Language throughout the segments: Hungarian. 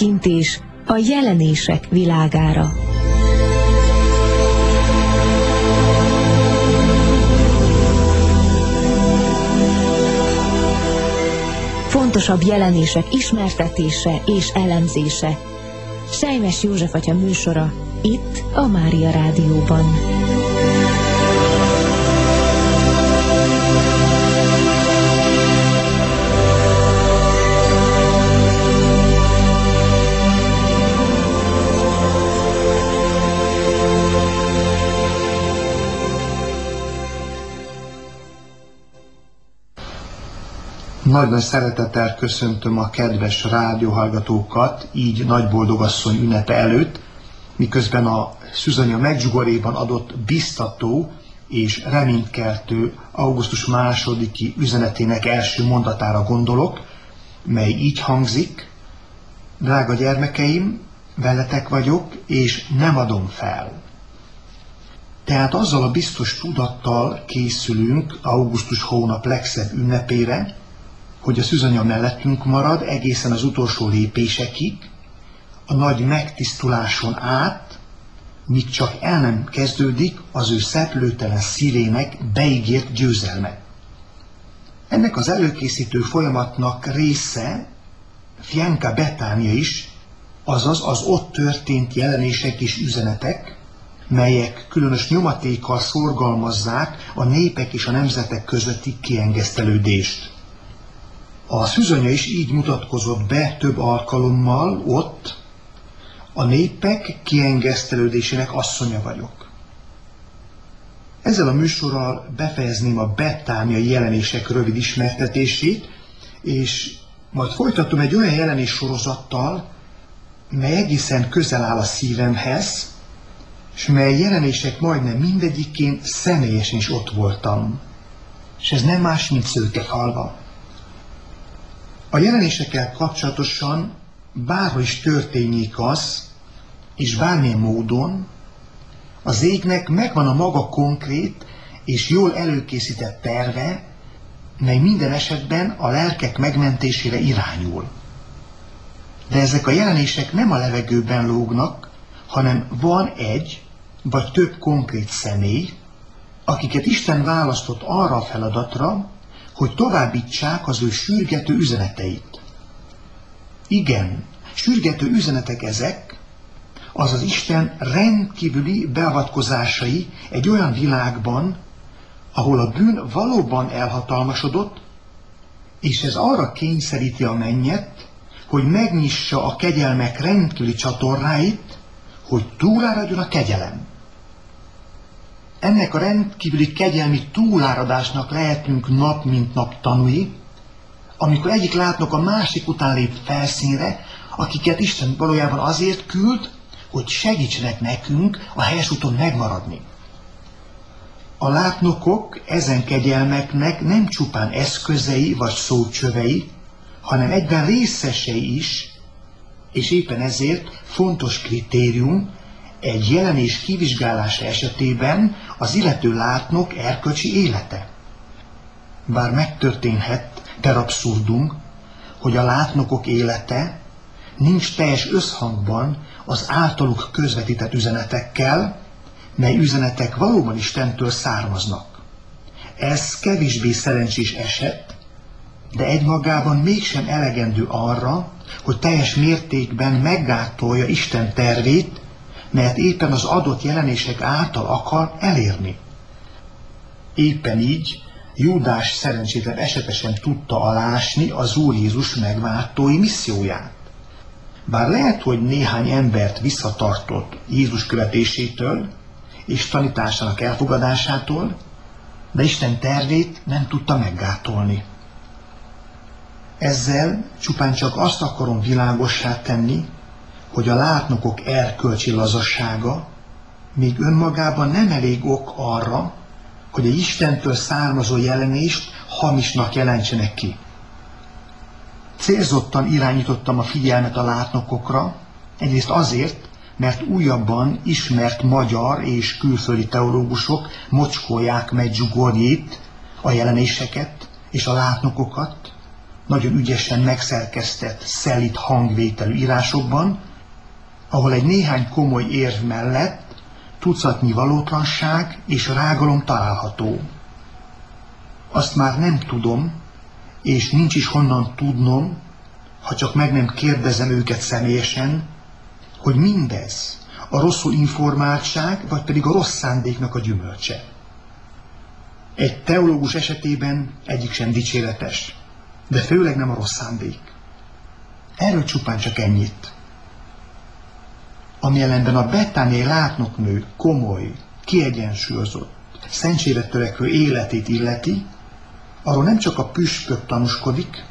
betekintés a jelenések világára. Fontosabb jelenések ismertetése és elemzése. Sejmes József atya műsora itt a Mária Rádióban. Nagy-nagy szeretettel köszöntöm a kedves rádióhallgatókat, így Nagyboldogasszony ünnepe előtt, miközben a Szűzanya Medjugorjéban adott biztató és reménykeltő augusztus 2. üzenetének első mondatára gondolok, mely így hangzik: drága gyermekeim, veletek vagyok, és nem adom fel. Tehát azzal a biztos tudattal készülünk augusztus hónap legszebb ünnepére, hogy a Szűzanya mellettünk marad egészen az utolsó lépésekig, a nagy megtisztuláson át, míg csak el nem kezdődik az ő szeplőtelen szívének beígért győzelme. Ennek az előkészítő folyamatnak része Fianca Betánia is, azaz az ott történt jelenések és üzenetek, melyek különös nyomatékkal szorgalmazzák a népek és a nemzetek közötti kiengesztelődést. A Szűzanya is így mutatkozott be több alkalommal ott: a népek kiengesztelődésének asszonya vagyok. Ezzel a műsorral befejezném a betániai jelenések rövid ismertetését, és majd folytatom egy olyan jelenés sorozattal, mely egészen közel áll a szívemhez, és mely jelenések majdnem mindegyikén személyesen is ott voltam. És ez nem más, mint Szőkefalva. A jelenésekkel kapcsolatosan bárhol is történjék az, és bármilyen módon, az égnek megvan a maga konkrét és jól előkészített terve, mely minden esetben a lelkek megmentésére irányul. De ezek a jelenések nem a levegőben lógnak, hanem van egy vagy több konkrét személy, akiket Isten választott arra a feladatra, hogy továbbítsák az ő sürgető üzeneteit. Igen, sürgető üzenetek ezek, azaz Isten rendkívüli beavatkozásai egy olyan világban, ahol a bűn valóban elhatalmasodott, és ez arra kényszeríti a mennyet, hogy megnyissa a kegyelmek rendkívüli csatornáit, hogy túláradjon a kegyelem. Ennek a rendkívüli kegyelmi túláradásnak lehetünk nap mint nap tanúi, amikor egyik látnok a másik után lép felszínre, akiket Isten valójában azért küld, hogy segítsenek nekünk a helyes úton megmaradni. A látnokok ezen kegyelmeknek nem csupán eszközei vagy szócsövei, hanem egyben részesei is, és éppen ezért fontos kritérium egy jelenés kivizsgálása esetében az illető látnok erkölcsi élete. Bár megtörténhet per abszurdum, hogy a látnokok élete nincs teljes összhangban az általuk közvetített üzenetekkel, mely üzenetek valóban Istentől származnak. Ez kevésbé szerencsés eset, de egymagában mégsem elegendő arra, hogy teljes mértékben meggátolja Isten tervét, mert éppen az adott jelenések által akar elérni. Éppen így Júdás szerencsétlen esetesen tudta alásni az Úr Jézus megváltói misszióját. Bár lehet, hogy néhány embert visszatartott Jézus követésétől és tanításának elfogadásától, de Isten tervét nem tudta meggátolni. Ezzel csupán csak azt akarom világossá tenni, hogy a látnokok erkölcsi lazassága még önmagában nem elég ok arra, hogy egy Istentől származó jelenést hamisnak jelentsenek ki. Célzottan irányítottam a figyelmet a látnokokra, egyrészt azért, mert újabban ismert magyar és külföldi teológusok mocskolják Medjugorjét, a jelenéseket és a látnokokat, nagyon ügyesen megszerkesztett, szelíd hangvételű írásokban, ahol egy néhány komoly érv mellett tucatnyi valótlanság és rágalom található. Azt már nem tudom, és nincs is honnan tudnom, ha csak meg nem kérdezem őket személyesen, hogy mindez a rosszul informáltság, vagy pedig a rossz szándéknak a gyümölcse. Egy teológus esetében egyik sem dicséretes, de főleg nem a rossz szándék. Erről csupán csak ennyit. Ami ellenben a betániai látnoknő komoly, kiegyensúlyozott, szentségre törekvő életét illeti, arról nem csak a püspök tanúskodik,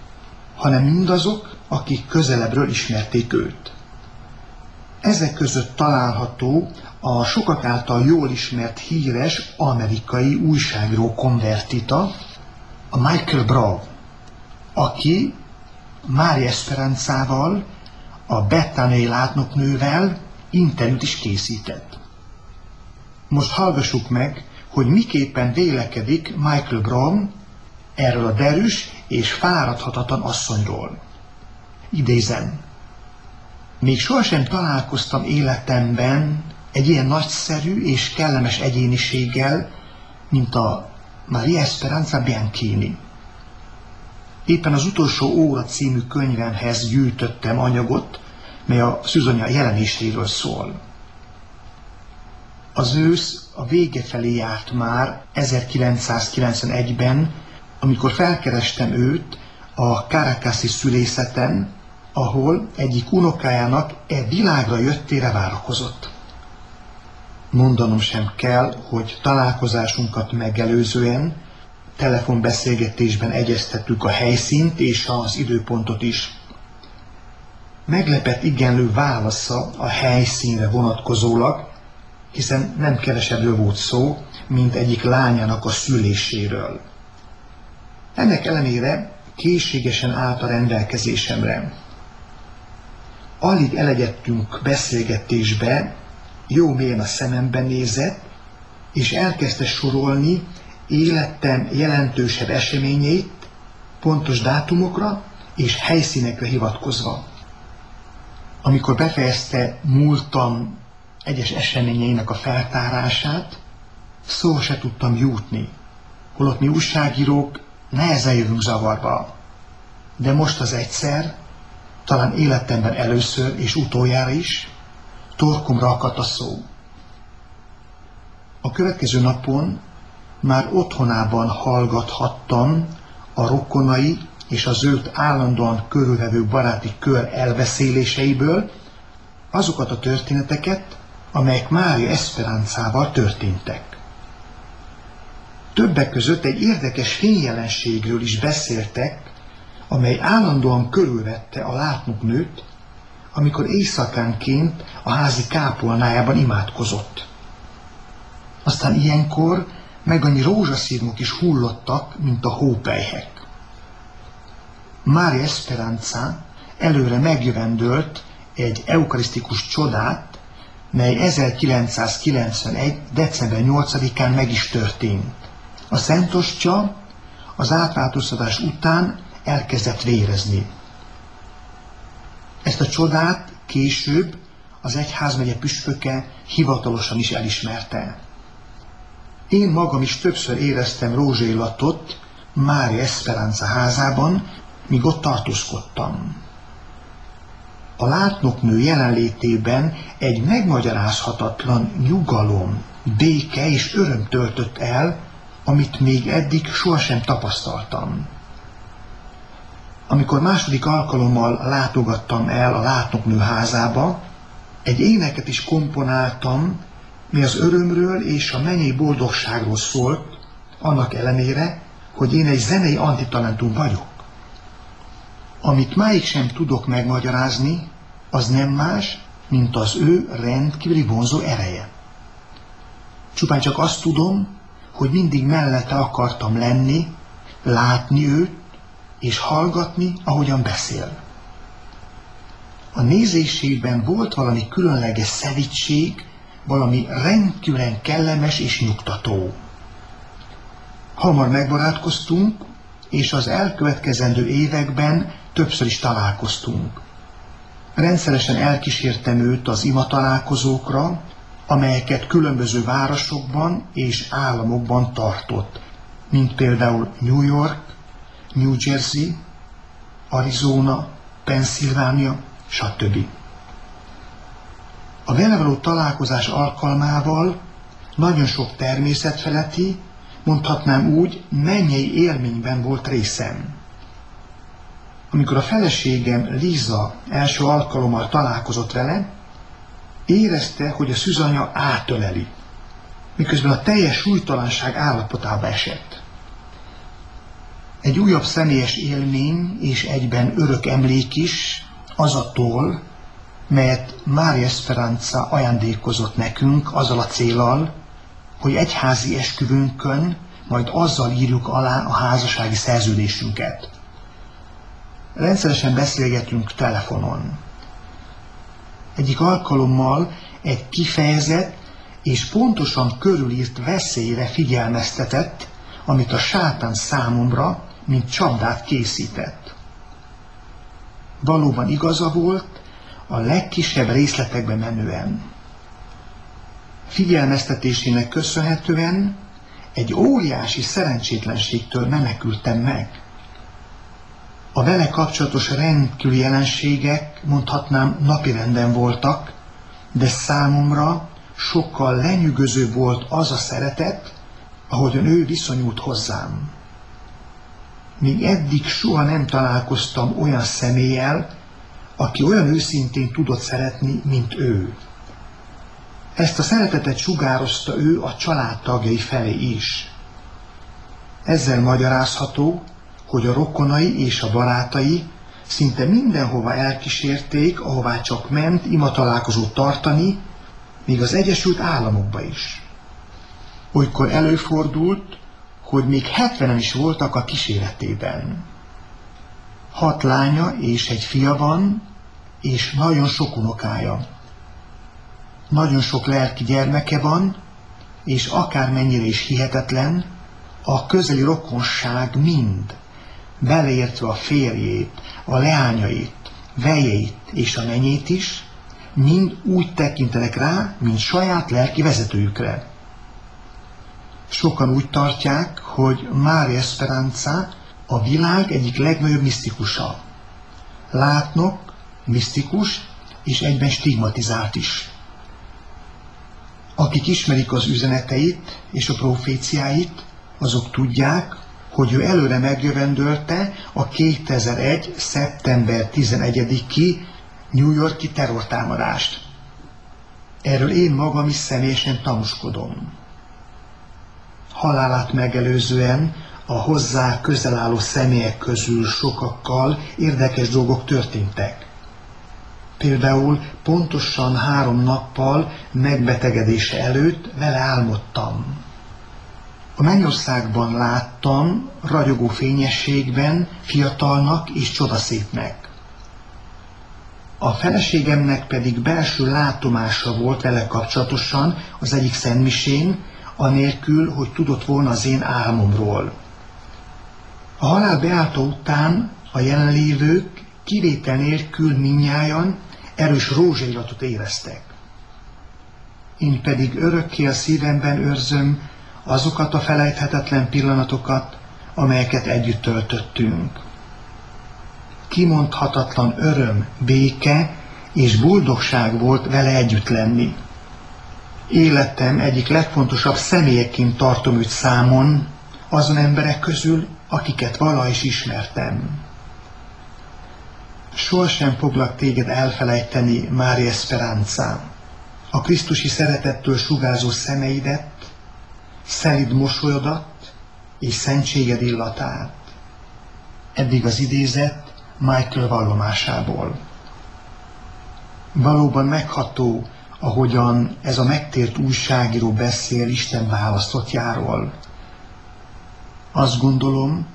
hanem mindazok, akik közelebbről ismerték őt. Ezek között található a sokak által jól ismert híres amerikai újságíró konvertita, a Michael Brown, aki Mária Esperanzával, a betániai látnoknővel interjút is készített. Most hallgassuk meg, hogy miképpen vélekedik Michael Brown erről a derűs és fáradhatatlan asszonyról. Idézem: még sohasem találkoztam életemben egy ilyen nagyszerű és kellemes egyéniséggel, mint a Maria Esperanza Bianchini. Éppen az Utolsó óra című könyvemhez gyűjtöttem anyagot, mely a szűzanya jelenéséről szól. Az ősz a vége felé járt már 1991-ben, amikor felkerestem őt a Caracasi szülészeten, ahol egyik unokájának világra jöttére várakozott. Mondanom sem kell, hogy találkozásunkat megelőzően telefonbeszélgetésben egyeztettük a helyszínt és az időpontot is. Meglepett igenlő válasza a helyszínre vonatkozólag, hiszen nem kevesebbről volt szó, mint egyik lányának a szüléséről. Ennek ellenére készségesen állt a rendelkezésemre. Alig elegyedtünk beszélgetésbe, jó mélyen a szememben nézett, és elkezdte sorolni életem jelentősebb eseményeit, pontos dátumokra és helyszínekre hivatkozva. Amikor befejezte múltam egyes eseményeinek a feltárását, szóval se tudtam jutni, holott mi újságírók nehezen jövünk zavarba. De most az egyszer, talán életemben először és utoljára is, torkomra akadt a szó. A következő napon már otthonában hallgathattam a rokonai és az őt állandóan körülvevő baráti kör elbeszéléseiből azokat a történeteket, amelyek Mária Esperanzával történtek. Többek között egy érdekes fényjelenségről is beszéltek, amely állandóan körülvette a látnoknőt, amikor éjszakánként a házi kápolnájában imádkozott. Aztán ilyenkor meg annyi rózsaszirmok is hullottak, mint a hópelyhek. Mária Esperanza előre megjövendölt egy eukarisztikus csodát, mely 1991. december 8-án meg is történt. A Szent Ostya az átváltoztatás után elkezdett vérezni. Ezt a csodát később az egyházmegye püspöke hivatalosan is elismerte. Én magam is többször éreztem rózsaillatot Mária Esperanza házában, míg ott tartózkodtam. A látnoknő jelenlétében egy megmagyarázhatatlan nyugalom, béke és öröm töltött el, amit még eddig sohasem tapasztaltam. Amikor második alkalommal látogattam el a látnoknő házába, egy éneket is komponáltam, mi az örömről és a mennyei boldogságról szólt, annak ellenére, hogy én egy zenei antitalentum vagyok. Amit máig sem tudok megmagyarázni, az nem más, mint az ő rendkívüli vonzó ereje. Csupán csak azt tudom, hogy mindig mellette akartam lenni, látni őt, és hallgatni, ahogyan beszél. A nézésében volt valami különleges szelídség, valami rendkívülen kellemes és nyugtató. Hamar megbarátkoztunk, és az elkövetkezendő években többször is találkoztunk. Rendszeresen elkísértem őt az imatalálkozókra, amelyeket különböző városokban és államokban tartott, mint például New York, New Jersey, Arizona, Pennsylvania, stb. A vele való találkozás alkalmával nagyon sok természetfeletti, mondhatnám úgy, mennyei élményben volt részem. Amikor a feleségem Liza első alkalommal találkozott vele, érezte, hogy a szűzanya átöleli, miközben a teljes súlytalanság állapotába esett. Egy újabb személyes élmény és egyben örök emlék is az a toll, melyet Mária Esperanza ajándékozott nekünk azzal a céllal, hogy egyházi esküvőnkön majd azzal írjuk alá a házassági szerződésünket. Rendszeresen beszélgetünk telefonon. Egyik alkalommal egy kifejezett és pontosan körülírt veszélyre figyelmeztetett, amit a sátán számomra, mint csapdát készített. Valóban igaza volt, a legkisebb részletekbe menően. Figyelmeztetésének köszönhetően egy óriási szerencsétlenségtől menekültem meg. A vele kapcsolatos rendkívüli jelenségek, mondhatnám, napirenden voltak, de számomra sokkal lenyűgözőbb volt az a szeretet, ahogyan ő viszonyult hozzám. Még eddig soha nem találkoztam olyan személlyel, aki olyan őszintén tudott szeretni, mint ő. Ezt a szeretetet sugározta ő a családtagjai felé is. Ezzel magyarázható, hogy a rokonai és a barátai szinte mindenhova elkísérték, ahová csak ment imatalálkozót tartani, még az Egyesült Államokba is. Olykor előfordult, hogy még 70-en is voltak a kíséretében. 6 lánya és egy fia van, és nagyon sok unokája. Nagyon sok lelki gyermeke van, és akármennyire is hihetetlen, a közeli rokonság mind, beleértve a férjét, a leányait, vejeit és a menyét is, mind úgy tekintenek rá, mint saját lelki vezetőjükre. Sokan úgy tartják, hogy Mária Esperanza a világ egyik legnagyobb misztikusa. Látnok, misztikus és egyben stigmatizált is. Akik ismerik az üzeneteit és a proféciáit, azok tudják, hogy ő előre megjövendölte a 2001. szeptember 11-i New York-i terrortámadást. Erről én magam is személyesen tanúskodom. Halálát megelőzően a hozzá közel álló személyek közül sokakkal érdekes dolgok történtek. Például pontosan 3 nappal megbetegedése előtt vele álmodtam. A mennyországban láttam, ragyogó fényességben, fiatalnak és csodaszépnek. A feleségemnek pedig belső látomása volt vele kapcsolatosan az egyik szentmisén, anélkül, hogy tudott volna az én álmomról. A halál beállta után a jelenlévők kivétel nélkül mindnyájan erős rózsaillatot éreztek. Én pedig örökké a szívemben őrzöm azokat a felejthetetlen pillanatokat, amelyeket együtt töltöttünk. Kimondhatatlan öröm, béke és boldogság volt vele együtt lenni. Életem egyik legfontosabb személyeként tartom őt számon, azon emberek közül, akiket valaha is ismertem. Sohasem foglak téged elfelejteni, Mária Esperanza. A krisztusi szeretettől sugárzó szemeidet, szelíd mosolyodat és szentséged illatát. Eddig az idézet Michael vallomásából. Valóban megható, ahogyan ez a megtért újságíró beszél Isten választottjáról. Azt gondolom,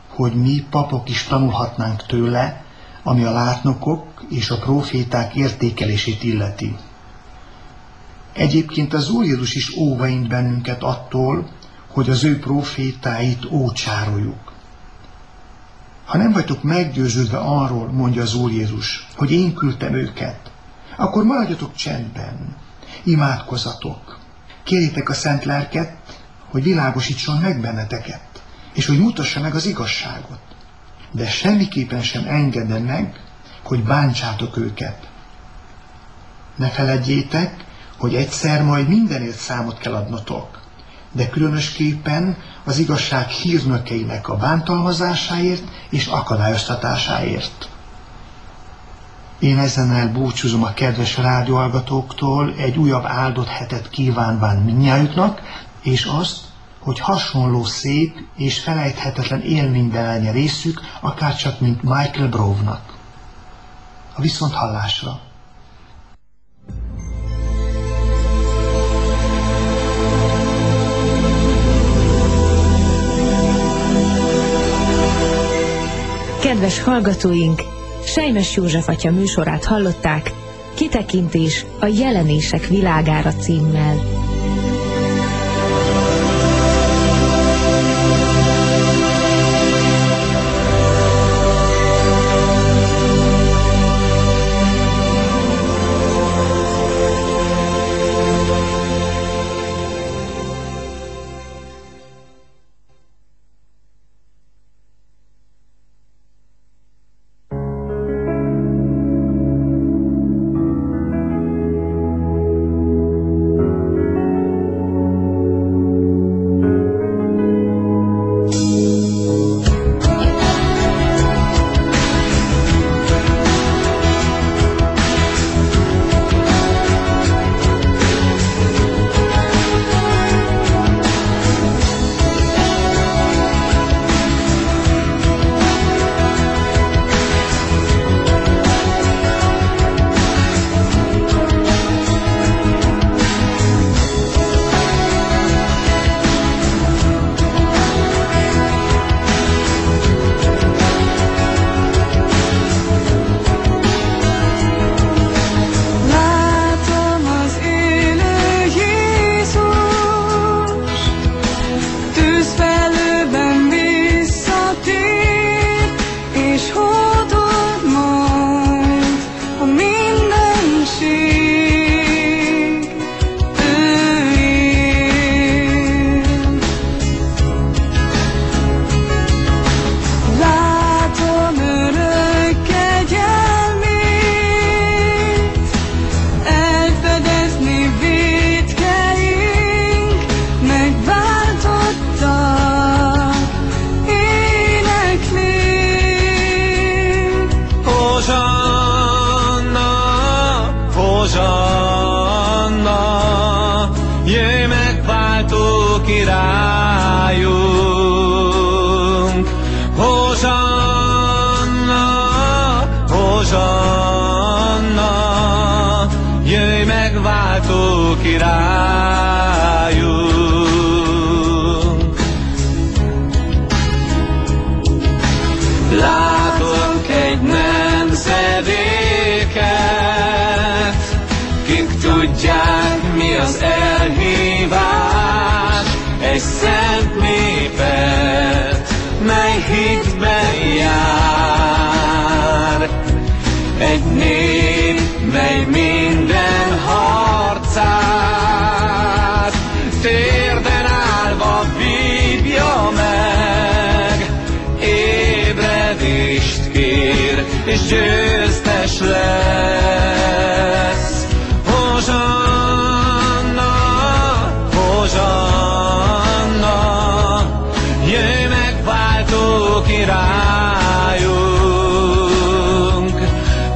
hogy mi papok is tanulhatnánk tőle, ami a látnokok és a próféták értékelését illeti. Egyébként az Úr Jézus is óvaint bennünket attól, hogy az ő prófétáit ócsároljuk. Ha nem vagytok meggyőződve arról, mondja az Úr Jézus, hogy én küldtem őket, akkor maradjatok csendben, imádkozzatok, kérjétek a Szent Lelket, hogy világosítson meg benneteket, és hogy mutassa meg az igazságot. De semmiképpen sem engedem meg, hogy bántsátok őket. Ne feledjétek, hogy egyszer majd mindenért számot kell adnotok, de különösképpen az igazság hírnökeinek a bántalmazásáért és akadályoztatásáért. Én ezen búcsúzom a kedves rádióhallgatóktól, egy újabb áldott hetet kívánván mindnyájuknak, és azt, hogy hasonló szép és felejthetetlen élményben legyen részük, akárcsak mint Michael Brove-nak. A viszonthallásra! Kedves hallgatóink, Sejmes József atya műsorát hallották, Kitekintés a jelenések világára címmel. Látok egy nemzedéket, kik tudják, mi az elhívás, egy szent népet, mely hitben jár. Egy nép, mely minden harcát térden állva vívja meg, ébredést kér, és győztes lesz. Hozsanna, hozsanna, jöjj megváltó királyunk.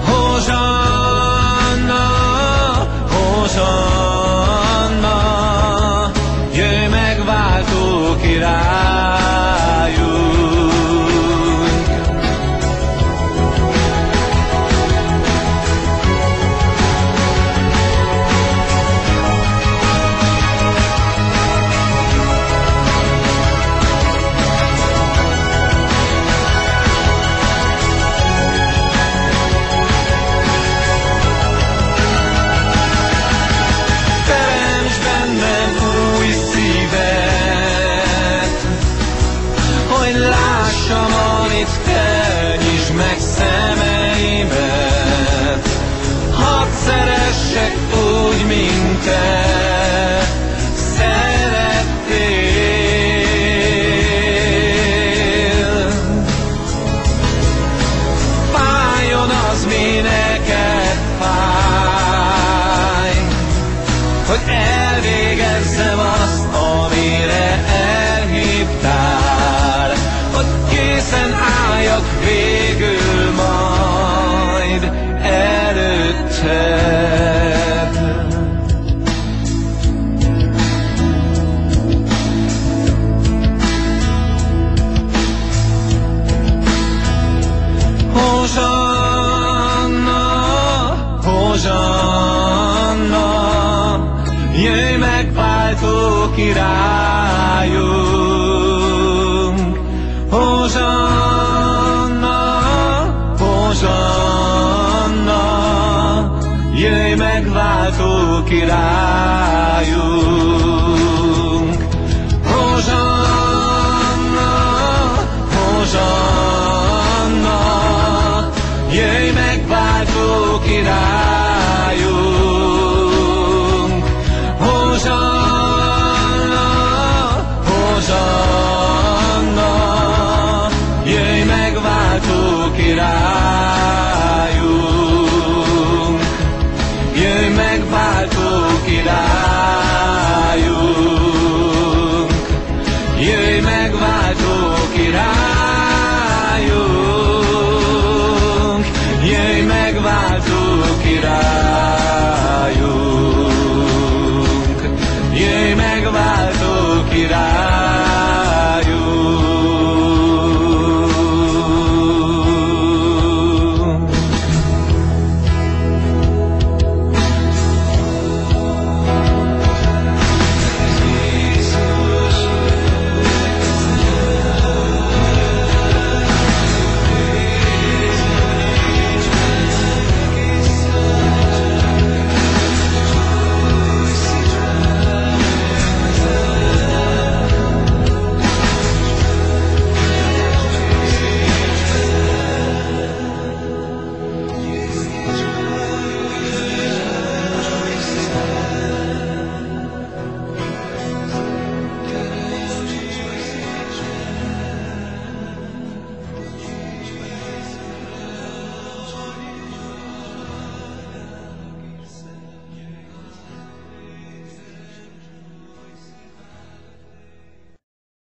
Hozsanna, hozsanna, jöjj megváltó királyunk. királyunk. Hozsanna, hozsanna, jöjj megváltó királyunk. Hozsanna, hozsanna, jöjj megváltó királyunk. Hozsanna, hozsanna, jöjj megváltó királyunk.